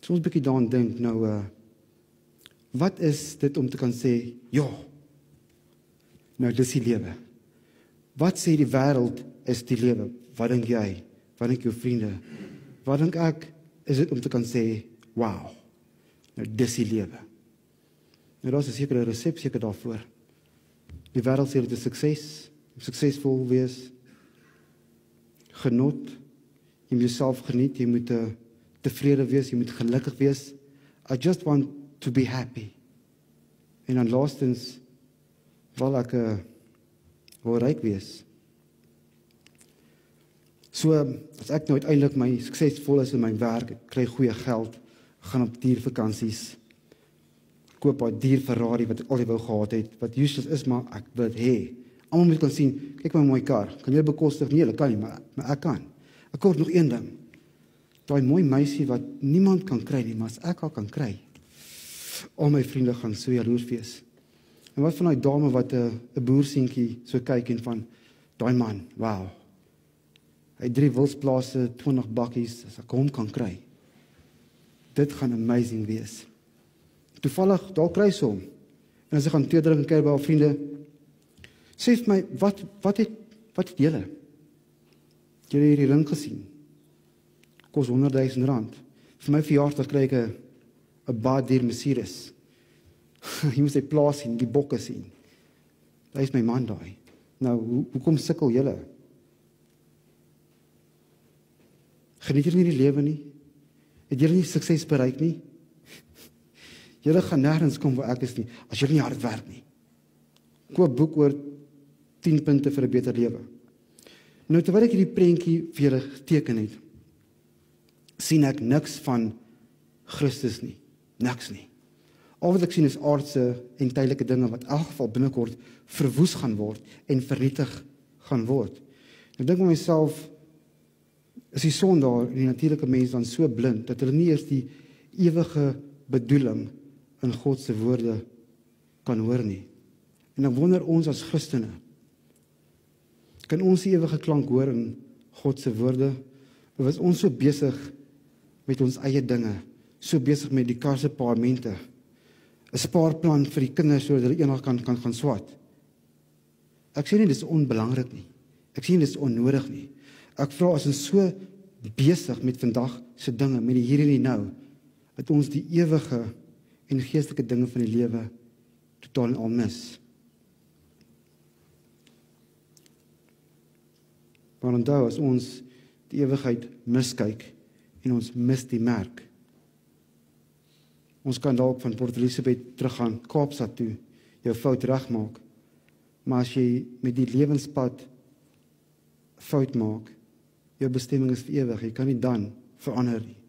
So ons bietjie daaraan dink, nou, wat is dit om te kan sê, ja, nou dis die lewe. Wat sê die wêreld is die lewe? Wat dink jy? Wat dink jou vriende? Wat dink ek, is dit om te kan sê, wow, nou dis die lewe. Nou daar is 'n sekere resep seker daarvoor. Die wêreld sê dit is sukses, suksesvol wees, genot, jy moet jouself geniet, jy moet tevrede wees, jy moet gelukkig wees. I just want to be happy. En dan laastens, wil ek wil ryk wees. So, as ek nou uiteindelik my suksesvol is in my werk, ek kry goeie geld, gaan op diervakansies, koop 'n duur Ferrari wat ek altyd wou gehad het, wat useless is, maar ek wil dit hê. Almal moet kan sien, kyk my mooi kar, kan jy bekostig? Nee, hulle kan nie, maar ek kan. Ek kort nog een ding. Daai mooi meisie wat niemand kan kry nie, maar as ek haar kan kry, al my vriende gaan so jaloers wees. En wat van daai dame wat 'n boerseentjie so kyk en van, daai man, wow. Hy 3 wilsplase, 20 bakkies, as ek hom kan kry. Dit gaan amazing wees. Toevallig, daar kry sy hom. En as ek gaan tee drink en kyk by haar vriende, sê vir my, wat het julle? Het julle hierdie ring gesien? Kos R100,000. Vir my verjaarsdag kry ek 'n baie duur Mercedes. Jy moet sy plaas sien, die bokke sien. Hy is my man daai. Nou, hoekom sukkel julle? Geniet julle nie die lewe nie? Het julle nie sukses bereik nie? Julle gaan nêrens kom waar ek is nie, as julle nie hard werk nie. Koop boek oor 10 punte vir 'n beter lewe. Nou, terwyl ek hierdie prentjie vir julle geteken het, sien ek niks van Christus nie. Niks nie. Al wat ek sien is aardse en tydelike dinge wat in elk geval binnekort verwoes gaan word en vernietig gaan word. Ek dink aan myself, is die sondaar en die natuurlike mens dan so blind, dat hulle nie eers die ewige bedoeling in God se woorde kan hoor nie. En dan wonder ons as Christene, kan ons die ewige klank hoor in God se woorde, of is ons so besig met ons eie dinge, so besig met die kar se paarmente, 'n spaarplan vir die kinders sodat hulle eendag kan gaan swat. Ek sê nie dis onbelangrik nie. Ek sê nie dis onnodig nie. Ek vra, as ons so besig met vandag se dinge, met die hier en die nou, dat ons die ewige en geestelike dinge van die lewe totaal en al mis. Maar onthou, as ons die ewigheid miskyk en ons mis die merk, ons kan dalk van Port Elizabeth teruggaan Kaapstad toe, jou fout regmaak, maar as jy met die lewenspad fout maak, jou bestemming is vir ewig, jy kan nie dan verander nie.